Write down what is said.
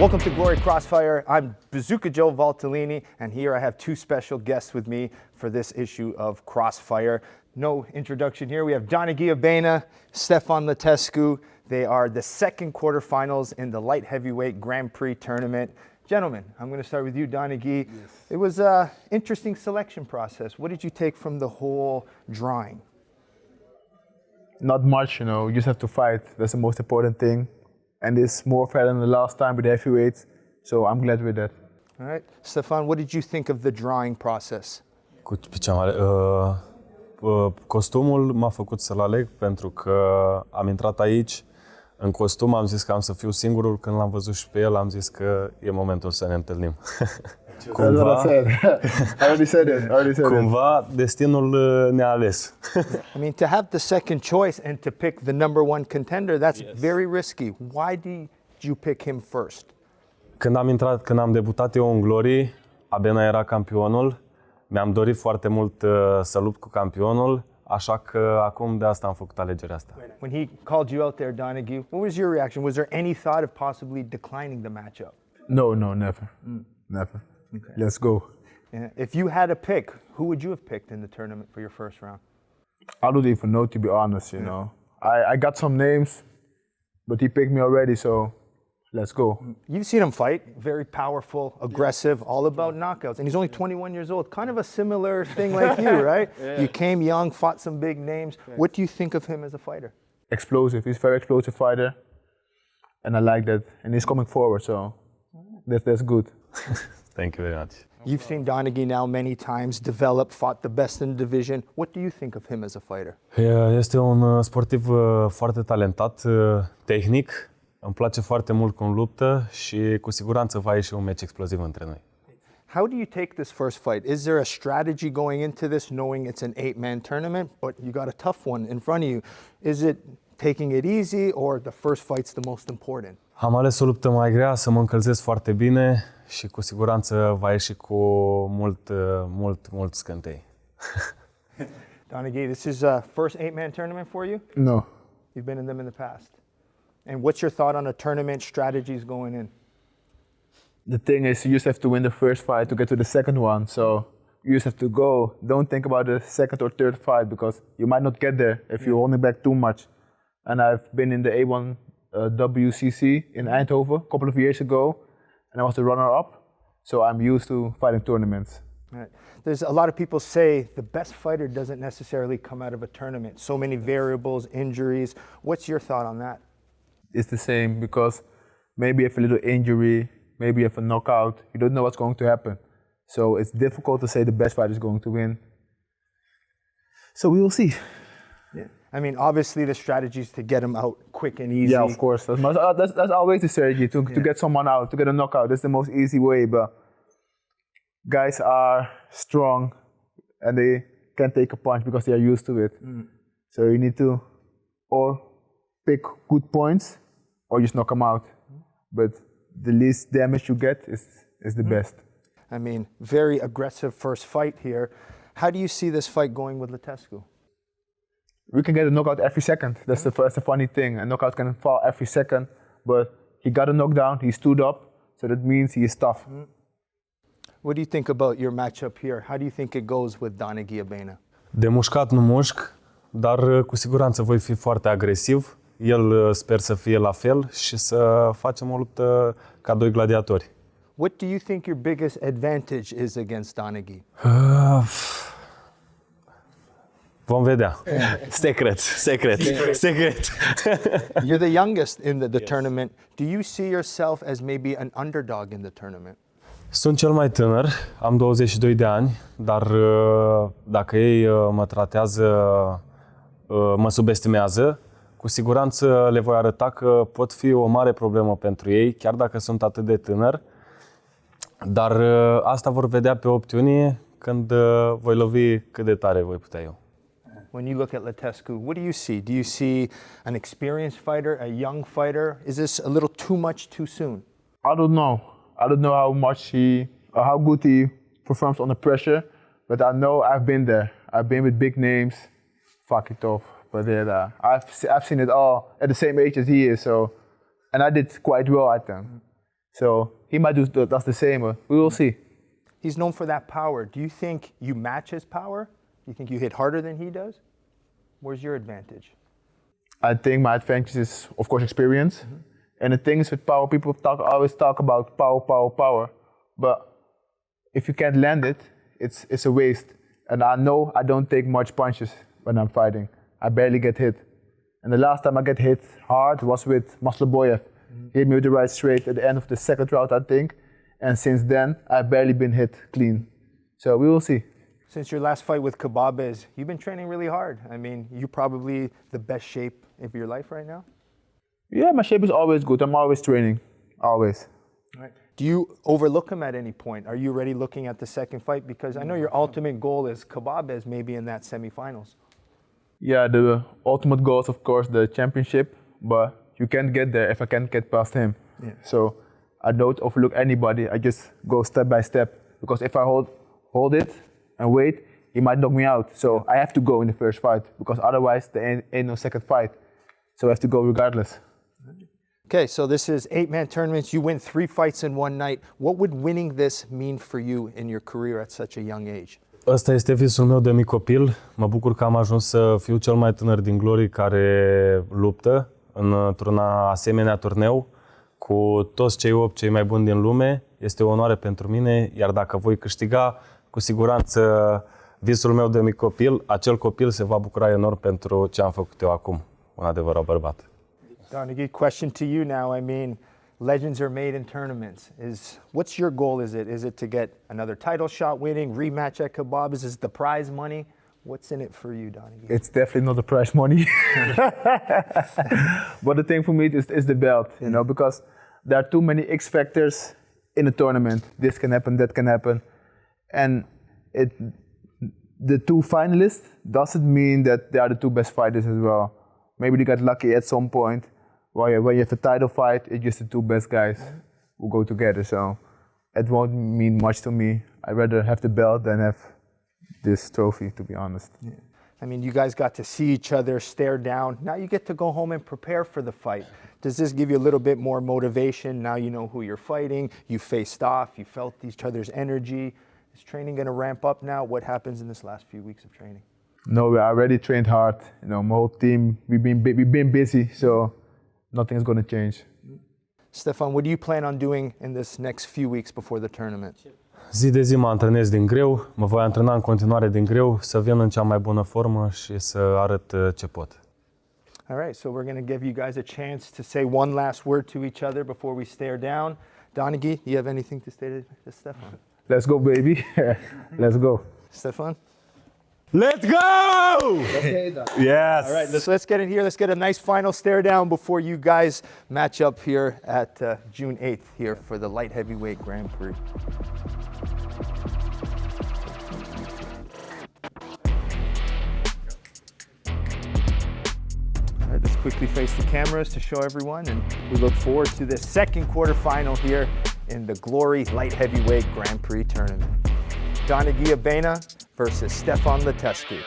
Welcome to Glory Crossfire. I'm Bazooka Joe Valtellini, and here I have two special guests with me for this issue of Crossfire. No introduction here. We have Donegi Abena, Stefan Latescu. They are the second quarterfinals in the light heavyweight Grand Prix tournament. Gentlemen, I'm going to start with you, Donegi. Yes. It was an interesting selection process. What did you take from the whole drawing? Not much, you know. You just have to fight. That's the most important thing. And it's more fair than the last time with the heavyweights, so I'm glad with that. All right. Stefan, what did you think of the drawing process? Costumul m-a făcut să-l aleg pentru că am intrat aici în costum, am zis că am să fiu singurul, când l-am văzut și pe el am zis că e momentul să ne întâlnim. Cumva destinul ne-a ales. I mean, to have the second choice and to pick the number one contender, that's very risky. Why did you pick him first? Când am debutat eu în Glory, Abena era campionul. Mi-am dorit foarte mult să lupt cu campionul, așa că acum de asta am făcut alegerea asta. When he called you out there, Donegi, what was your reaction? Was there any thought of possibly declining the matchup? No, never. Never. Okay. Let's go. Yeah. If you had a pick, who would you have picked in the tournament for your first round? I don't even know, to be honest, you know. I got some names, but he picked me already, so let's go. You've seen him fight, very powerful, aggressive, all about knockouts. And he's only 21 years old, kind of a similar thing like you, right? You came young, fought some big names. What do you think of him as a fighter? Explosive. He's a very explosive fighter, and I like that. And he's coming forward, so that's good. Thank you very much. You've seen Donegi now many times develop, fought the best in the division. What do you think of him as a fighter? Este un sportiv foarte talentat, tehnic. Îmi place foarte mult cum luptă și cu siguranță va ieși un meci exploziv între noi. How do you take this first fight? Is there a strategy going into this, knowing it's an 8-man tournament, but you got a tough one in front of you? Is it taking it easy, or the first fight's the most important? Am ales o luptă mai grea, să mă încălzesc foarte bine și cu siguranță va ieși cu mult scântei. Donegi, this is a first 8-man tournament for you? No. You've been in them in the past. And what's your thought on the tournament strategies going in? The thing is, you just have to win the first fight to get to the second one. So you just have to go. Don't think about the second or third fight, because you might not get there if you're holding back too much. And I've been in the A1 WCC in Eindhoven a couple of years ago, and I was the runner-up. So I'm used to fighting tournaments. Right. There's a lot of people say the best fighter doesn't necessarily come out of a tournament. So many variables, injuries. What's your thought on that? It's the same, because maybe you have a little injury, maybe you have a knockout, you don't know what's going to happen. So it's difficult to say the best fighter is going to win. So we will see. Yeah. I mean, obviously the strategy is to get him out quick and easy. Yeah, of course. That's always the strategy, to get someone out, to get a knockout. That's the most easy way, but guys are strong and they can take a punch because they are used to it. So you need to or pick good points or just knock them out. But the least damage you get is the best. I mean, very aggressive first fight here. How do you see this fight going with Latescu? We can get a knockout every second. That's the funny thing. A knockout can fall every second, but he got a knockdown, he stood up, so that means he is tough. What do you think about your matchup here? How do you think it goes with Donegi Abena? De mușcat nu mușc, dar cu siguranță voi fi foarte agresiv. El sper să fie la fel și să facem o luptă ca doi gladiatori. What do you think your biggest advantage is against Donegi? Vom vedea. Secret. You're the youngest in the tournament. Do you see yourself as maybe an underdog in the tournament? Sunt cel mai tânăr, am 22 de ani, dar dacă ei mă tratează, mă subestimează, cu siguranță le voi arăta că pot fi o mare problemă pentru ei, chiar dacă sunt atât de tânăr. Dar asta vor vedea pe 8 iunie, când voi lovi cât de tare voi putea eu. When you look at Latescu, what do you see? Do you see an experienced fighter, a young fighter? Is this a little too much too soon? I don't know. I don't know how good he performs under pressure, but I know I've been there. I've been with big names. Fuck it off. But I've seen it all at the same age as he is, so, and I did quite well at them. So he might do that's the same, but we will see. He's known for that power. Do you think you match his power? Do you think you hit harder than he does? Where's your advantage? I think my advantage is, of course, experience. And the thing is with power, people always talk about power. But if you can't land it, it's a waste. And I know I don't take much punches when I'm fighting. I barely get hit. And the last time I get hit hard was with Masloboyev. He hit me with the right straight at the end of the second round, I think. And since then, I've barely been hit clean. So we will see. Since your last fight with Kebabez, you've been training really hard. I mean, you're probably the best shape of your life right now? Yeah, my shape is always good. I'm always training, always. Right. Do you overlook him at any point? Are you already looking at the second fight? Because I know your ultimate goal is Kebabez maybe in that semifinals. Yeah, the ultimate goal is, of course, the championship, but you can't get there if I can't get past him. Yeah. So I don't overlook anybody. I just go step by step, because if I hold it and wait, he might knock me out. So I have to go in the first fight, because otherwise there ain't no second fight. So I have to go regardless. Okay, so this is 8-man tournaments. You win 3 fights in one night. What would winning this mean for you in your career at such a young age? Ăsta este visul meu de mic copil. Mă bucur că am ajuns să fiu cel mai tânăr din Glory care luptă într-un asemenea turneu cu toți cei 8 cei mai buni din lume. Este o onoare pentru mine, iar dacă voi câștiga, cu siguranță visul meu de mic copil, acel copil se va bucura enorm pentru ce am făcut eu acum, un adevărat bărbat. Donegi, question to you now. I mean, legends are made in tournaments. What's your goal? Is it to get another title shot winning, rematch at Kebabez? Is it the prize money? What's in it for you, Donegi? It's definitely not the prize money. But the thing for me is the belt, you know, because there are too many X factors in a tournament. This can happen, that can happen. And the 2 finalists doesn't mean that they are the 2 best fighters as well. Maybe they got lucky at some point. When you have a title fight, it's just the 2 best guys who go together. So it won't mean much to me. I'd rather have the belt than have this trophy, to be honest. Yeah. I mean, you guys got to see each other, stare down. Now you get to go home and prepare for the fight. Does this give you a little bit more motivation? Now you know who you're fighting. You faced off. You felt each other's energy. Is training going to ramp up now? What happens in this last few weeks of training? No, we already trained hard. You know, my whole team, we've been busy, so nothing's going to change. Stefan, what do you plan on doing in this next few weeks before the tournament? Zi de zi mă antrenez din greu, mă voi antrena în continuare din greu, să vin în cea mai bună formă și să arăt ce pot. All right, so we're going to give you guys a chance to say one last word to each other before we stare down. Donegi, you have anything to say to Stefan? Let's go, baby. Let's go. Stefan? Let's go! Yes! All right, let's get in here. Let's get a nice final stare down before you guys match up here at June 8th here for the light heavyweight Grand Prix. All right, let's quickly face the cameras to show everyone, and we look forward to the second quarterfinal here in the Glory Light Heavyweight Grand Prix tournament. Donegi Abena versus Stefan Latescu.